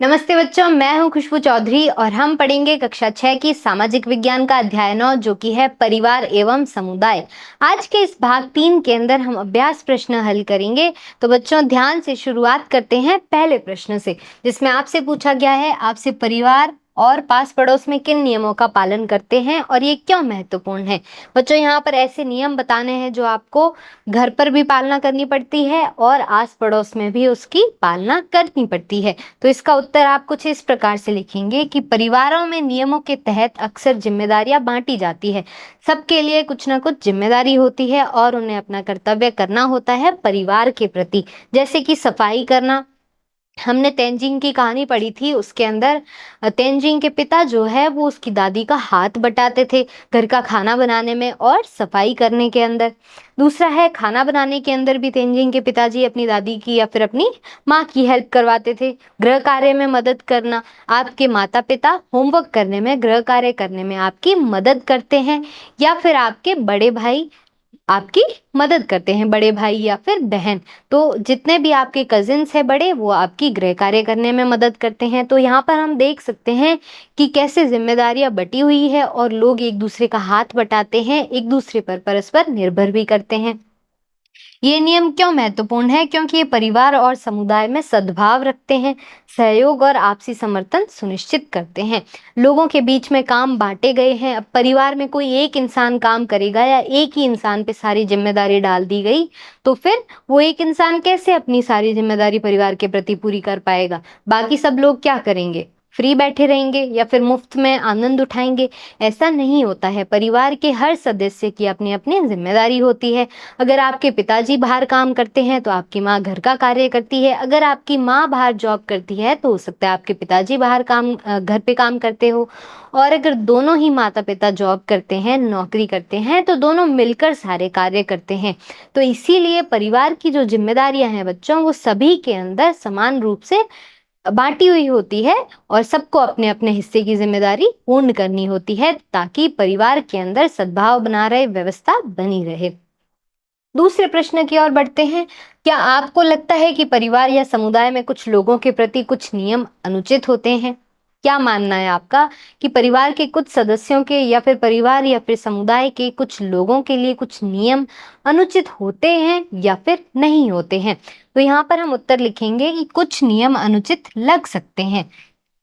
नमस्ते बच्चों, मैं हूं खुशबू चौधरी और हम पढ़ेंगे कक्षा 6 की सामाजिक विज्ञान का अध्याय 9 जो कि है परिवार एवं समुदाय। आज के इस भाग 3 के अंदर हम अभ्यास प्रश्न हल करेंगे। तो बच्चों ध्यान से शुरुआत करते हैं पहले प्रश्न से, जिसमें आपसे पूछा गया है आपसे परिवार और पास पड़ोस में किन नियमों का पालन करते हैं और ये क्यों महत्वपूर्ण है। बच्चों यहाँ पर ऐसे नियम बताने हैं जो आपको घर पर भी पालना करनी पड़ती है और आस पड़ोस में भी उसकी पालना करनी पड़ती है। तो इसका उत्तर आप कुछ इस प्रकार से लिखेंगे कि परिवारों में नियमों के तहत अक्सर जिम्मेदारियां बांटी जाती है। सबके लिए कुछ ना कुछ जिम्मेदारी होती है और उन्हें अपना कर्तव्य करना होता है परिवार के प्रति। जैसे कि सफाई करना, हमने तेंजिंग की कहानी पढ़ी थी, उसके अंदर तेंजिंग के पिता जो है वो उसकी दादी का हाथ बटाते थे घर का खाना बनाने में और सफाई करने के अंदर। दूसरा है खाना बनाने के अंदर भी तेंजिंग के पिताजी अपनी दादी की या फिर अपनी माँ की हेल्प करवाते थे। गृह कार्य में मदद करना, आपके माता पिता होमवर्क करने में, गृह कार्य करने में आपकी मदद करते हैं या फिर आपके बड़े भाई आपकी मदद करते हैं, बड़े भाई या फिर बहन। तो जितने भी आपके कजिन्स हैं बड़े, वो आपकी गृह कार्य करने में मदद करते हैं। तो यहाँ पर हम देख सकते हैं कि कैसे जिम्मेदारियां बटी हुई है और लोग एक दूसरे का हाथ बटाते हैं, एक दूसरे पर परस्पर निर्भर भी करते हैं। ये नियम क्यों महत्वपूर्ण है? क्योंकि ये परिवार और समुदाय में सद्भाव रखते हैं, सहयोग और आपसी समर्थन सुनिश्चित करते हैं। लोगों के बीच में काम बांटे गए हैं। अब परिवार में कोई एक इंसान काम करेगा या एक ही इंसान पे सारी जिम्मेदारी डाल दी गई, तो फिर वो एक इंसान कैसे अपनी सारी जिम्मेदारी परिवार के प्रति पूरी कर पाएगा? बाकी सब लोग क्या करेंगे? फ्री बैठे रहेंगे या फिर मुफ्त में आनंद उठाएंगे? ऐसा नहीं होता है। परिवार के हर सदस्य की अपनी अपनी जिम्मेदारी होती है। अगर आपके पिताजी बाहर काम करते हैं तो आपकी माँ घर का कार्य करती है। अगर आपकी माँ बाहर जॉब करती है तो हो सकता है आपके पिताजी बाहर घर पे काम करते हो। और अगर दोनों ही माता पिता जॉब करते हैं, नौकरी करते हैं, तो दोनों मिलकर सारे कार्य करते हैं। तो इसीलिए परिवार की जो जिम्मेदारियां हैं बच्चों, वो सभी के अंदर समान रूप से बांटी हुई होती है और सबको अपने अपने हिस्से की जिम्मेदारी पूर्ण करनी होती है, ताकि परिवार के अंदर सद्भाव बना रहे, व्यवस्था बनी रहे। दूसरे प्रश्न की ओर बढ़ते हैं। क्या आपको लगता है कि परिवार या समुदाय में कुछ लोगों के प्रति कुछ नियम अनुचित होते हैं? क्या मानना है आपका कि परिवार के कुछ सदस्यों के या फिर परिवार या फिर समुदाय के कुछ लोगों के लिए कुछ नियम अनुचित होते हैं या फिर नहीं होते हैं? तो यहाँ पर हम उत्तर लिखेंगे कि कुछ नियम अनुचित लग सकते हैं।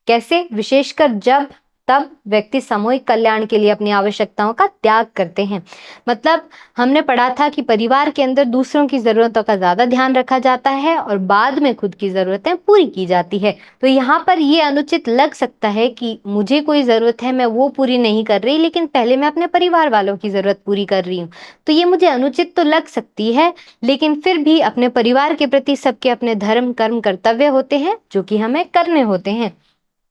कैसे? विशेषकर जब तब व्यक्ति सामूहिक कल्याण के लिए अपनी आवश्यकताओं का त्याग करते हैं। मतलब हमने पढ़ा था कि परिवार के अंदर दूसरों की जरूरतों का ज्यादा ध्यान रखा जाता है और बाद में खुद की जरूरतें पूरी की जाती है। तो यहाँ पर ये अनुचित लग सकता है कि मुझे कोई जरूरत है, मैं वो पूरी नहीं कर रही, लेकिन पहले मैं अपने परिवार वालों की जरूरत पूरी कर रही हूँ। तो ये मुझे अनुचित तो लग सकती है, लेकिन फिर भी अपने परिवार के प्रति सबके अपने धर्म, कर्म, कर्तव्य होते हैं जो कि हमें करने होते हैं।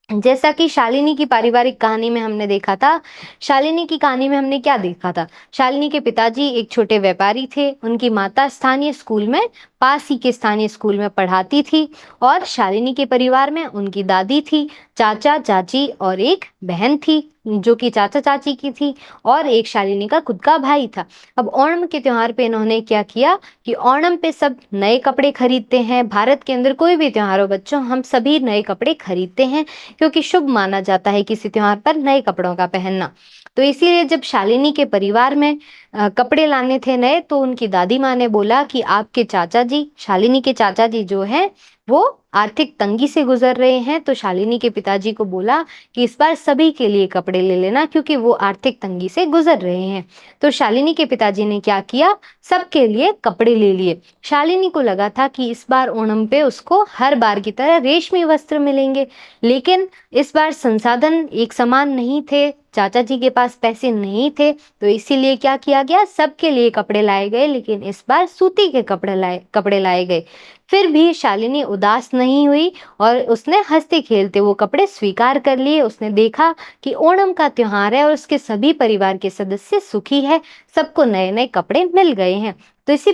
जैसा कि शालिनी की पारिवारिक कहानी में हमने देखा था। शालिनी की कहानी में हमने क्या देखा था? शालिनी के पिताजी एक छोटे व्यापारी थे। उनकी माता स्थानीय स्कूल में, पास ही के स्थानीय स्कूल में पढ़ाती थी और शालिनी के परिवार में उनकी दादी थी, चाचा चाची और एक बहन थी जो कि चाचा चाची की थी, और एक शालिनी का खुद का भाई था। अब ओणम के त्योहार पे इन्होंने क्या किया कि ओणम पे सब नए कपड़े खरीदते हैं। भारत के अंदर कोई भी त्योहार हो बच्चों, हम सभी नए कपड़े खरीदते हैं क्योंकि शुभ माना जाता है किसी त्योहार पर नए कपड़ों का पहनना। तो इसीलिए जब शालिनी के परिवार में कपड़े लाने थे नए, तो उनकी दादी माँ ने बोला कि आपके चाचा जी, शालिनी के चाचा जी जो हैं, वो आर्थिक तंगी से गुजर रहे हैं। तो शालिनी के पिताजी को बोला कि इस बार सभी के लिए कपड़े ले लेना क्योंकि वो आर्थिक तंगी से गुजर रहे हैं। तो शालिनी के पिताजी ने क्या किया? सबके लिए कपड़े ले लिए। शालिनी को लगा था कि इस बार ओणम पे उसको हर बार की तरह रेशमी वस्त्र मिलेंगे, लेकिन इस बार संसाधन एक समान नहीं थे, चाचा जी के पास पैसे नहीं थे। तो इसीलिए क्या किया गया? सबके लिए कपड़े लाए गए, लेकिन इस बार सूती के कपड़े लाए गए। फिर भी शालिनी उदास नहीं हुई और उसने हंसते खेलते वो कपड़े स्वीकार कर लिए। उसने देखा कि ओणम का त्योहार है और उसके सभी परिवार के सदस्य सुखी है, सबको नए नए कपड़े मिल गए हैं। तो इसी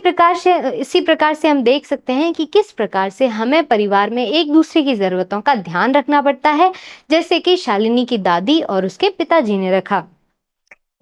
प्रकार से हम देख सकते हैं कि किस प्रकार से हमें परिवार में एक दूसरे की जरूरतों का ध्यान रखना पड़ता है, जैसे कि शालिनी की दादी और उसके पिताजी ने रखा।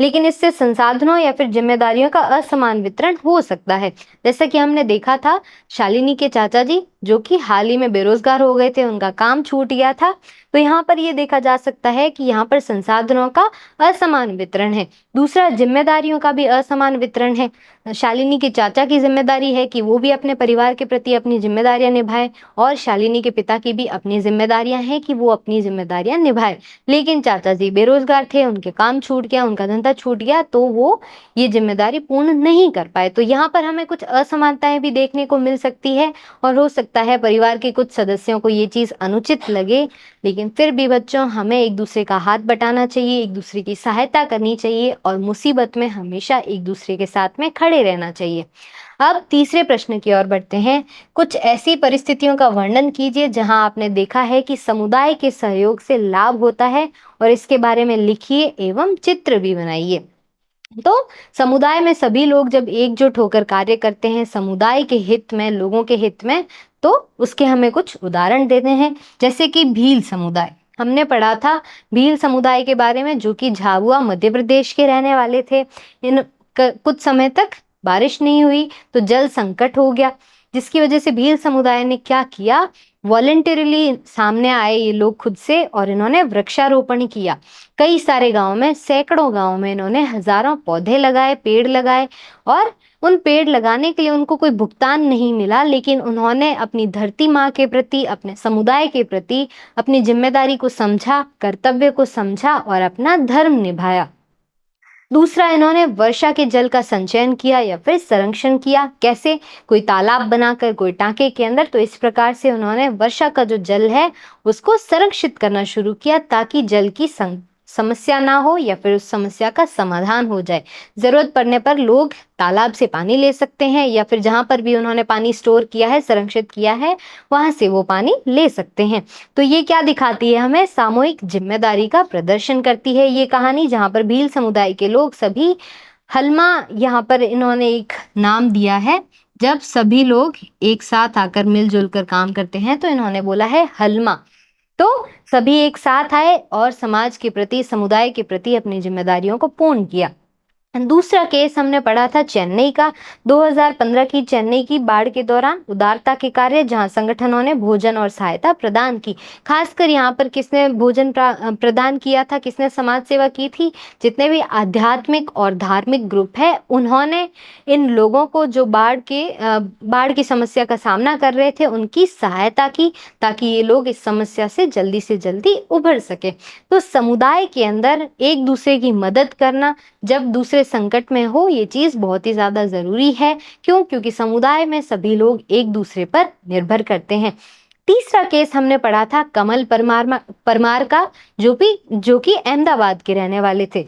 लेकिन इससे संसाधनों या फिर जिम्मेदारियों का असमान वितरण हो सकता है। जैसा कि हमने देखा था, शालिनी के चाचा जी जो कि हाल ही में बेरोजगार हो गए थे, उनका काम छूट गया था। तो यहाँ पर ये देखा जा सकता है कि यहाँ पर संसाधनों का असमान वितरण है। दूसरा, जिम्मेदारियों का भी असमान वितरण है। शालिनी के चाचा की जिम्मेदारी है कि वो भी अपने परिवार के प्रति अपनी जिम्मेदारियां निभाए, और शालिनी के पिता की भी अपनी जिम्मेदारियां हैं कि वो अपनी जिम्मेदारियां निभाए। लेकिन चाचा जी बेरोजगार थे, उनके काम छूट गया, उनका धंधा छूट गया, तो वो ये जिम्मेदारी पूर्ण नहीं कर पाए। तो यहाँ पर हमें कुछ असमानताएं भी देखने को मिल सकती है, और हो सकता है परिवार के कुछ सदस्यों को ये चीज अनुचित लगे। लेकिन फिर भी बच्चों, हमें एक दूसरे का हाथ बटाना चाहिए, एक दूसरे की सहायता करनी चाहिए, और मुसीबत में हमेशा एक दूसरे के साथ में खड़े रहना चाहिए। अब तीसरे प्रश्न की ओर बढ़ते हैं। कुछ ऐसी परिस्थितियों का वर्णन कीजिए जहां आपने देखा है कि समुदाय के सहयोग से लाभ होता है, और इसके बारे में लिखिए एवं चित्र भी बनाइए। तो समुदाय में सभी लोग जब एकजुट होकर कार्य करते हैं समुदाय के हित में, लोगों के हित में, तो उसके हमें कुछ उदाहरण देते हैं। जैसे कि भील समुदाय, हमने पढ़ा था भील समुदाय के बारे में, जो कि झाबुआ मध्य प्रदेश के रहने वाले थे। कुछ समय तक बारिश नहीं हुई तो जल संकट हो गया, जिसकी वजह से भील समुदाय ने क्या किया, वॉलंटरीली सामने आए ये लोग खुद से, और इन्होंने वृक्षारोपण किया। कई सारे गांव में, सैकड़ों गांव में इन्होंने हजारों पौधे लगाए, पेड़ लगाए, और उन पेड़ लगाने के लिए उनको कोई भुगतान नहीं मिला, लेकिन उन्होंने अपनी धरती माँ के प्रति, अपने समुदाय के प्रति अपनी जिम्मेदारी को समझा, कर्तव्य को समझा, और अपना धर्म निभाया। दूसरा, इन्होंने वर्षा के जल का संचयन किया या फिर संरक्षण किया। कैसे? कोई तालाब बनाकर, कोई टांके के अंदर। तो इस प्रकार से उन्होंने वर्षा का जो जल है उसको संरक्षित करना शुरू किया, ताकि जल की समस्या ना हो, या फिर उस समस्या का समाधान हो जाए। जरूरत पड़ने पर लोग तालाब से पानी ले सकते हैं, या फिर जहां पर भी उन्होंने पानी स्टोर किया है, संरक्षित किया है, वहां से वो पानी ले सकते हैं। तो ये क्या दिखाती है हमें? सामूहिक जिम्मेदारी का प्रदर्शन करती है ये कहानी, जहां पर भील समुदाय के लोग सभी हलमा, यहाँ पर इन्होंने एक नाम दिया है, जब सभी लोग एक साथ आकर मिलजुल कर काम करते हैं तो इन्होंने बोला है हलमा। तो सभी एक साथ आए और समाज के प्रति, समुदाय के प्रति अपनी जिम्मेदारियों को पूर्ण किया। दूसरा केस हमने पढ़ा था चेन्नई का, 2015 की चेन्नई की बाढ़ के दौरान उदारता के कार्य, जहां संगठनों ने भोजन और सहायता प्रदान की। खासकर यहाँ पर किसने भोजन प्रदान किया था, किसने समाज सेवा की थी? जितने भी आध्यात्मिक और धार्मिक ग्रुप है, उन्होंने इन लोगों को जो बाढ़ की समस्या का सामना कर रहे थे उनकी सहायता की, ताकि ये लोग इस समस्या से जल्दी उभर सके। तो समुदाय के अंदर एक दूसरे की मदद करना जब दूसरे संकट में हो, ये चीज बहुत ही ज्यादा जरूरी है। क्यों? क्योंकि समुदाय में सभी लोग एक दूसरे पर निर्भर करते हैं। तीसरा केस हमने पढ़ा था कमल परमार का, जो कि अहमदाबाद के रहने वाले थे।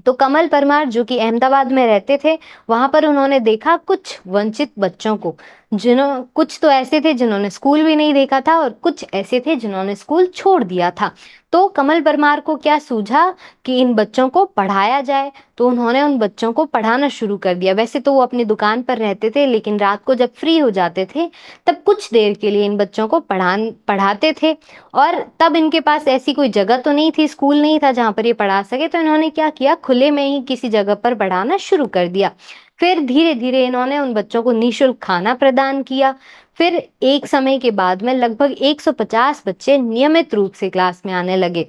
तो कमल परमार जो कि अहमदाबाद में रहते थे, वहां पर उन्होंने देखा कुछ वंचित बच्चों को, कुछ तो ऐसे थे जिन्होंने स्कूल भी नहीं देखा था, और कुछ ऐसे थे जिन्होंने स्कूल छोड़ दिया था। तो कमल परमार को क्या सूझा कि इन बच्चों को पढ़ाया जाए। तो उन्होंने उन बच्चों को पढ़ाना शुरू कर दिया। वैसे तो वो अपनी दुकान पर रहते थे, लेकिन रात को जब फ्री हो जाते थे तब कुछ देर के लिए इन बच्चों को पढ़ाते थे। और तब इनके पास ऐसी कोई जगह तो नहीं थी, स्कूल नहीं था जहाँ पर ये पढ़ा सके, तो इन्होंने क्या किया, खुले में ही किसी जगह पर पढ़ाना शुरू कर दिया। फिर धीरे धीरे इन्होंने उन बच्चों को निःशुल्क खाना प्रदान किया। फिर एक समय के बाद में लगभग 150 बच्चे नियमित रूप से क्लास में आने लगे।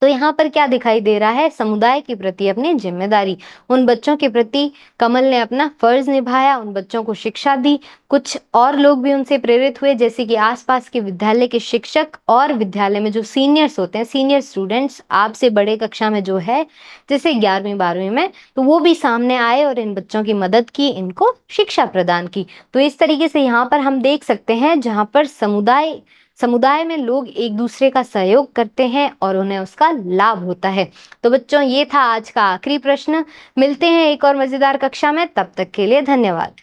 तो यहाँ पर क्या दिखाई दे रहा है? समुदाय के प्रति अपनी जिम्मेदारी, उन बच्चों के प्रति कमल ने अपना फर्ज निभाया, उन बच्चों को शिक्षा दी। कुछ और लोग भी उनसे प्रेरित हुए, जैसे कि आसपास के विद्यालय के शिक्षक, और विद्यालय में जो सीनियर्स होते हैं, सीनियर स्टूडेंट्स, आपसे बड़े कक्षा में जो है, जैसे 11वीं 12वीं में, तो वो भी सामने आए और इन बच्चों की मदद की, इनको शिक्षा प्रदान की। तो इस तरीके से यहाँ पर हम देख सकते हैं जहाँ पर समुदाय में लोग एक दूसरे का सहयोग करते हैं और उन्हें उसका लाभ होता है। तो बच्चों, ये था आज का आखिरी प्रश्न। मिलते हैं एक और मजेदार कक्षा में, तब तक के लिए धन्यवाद।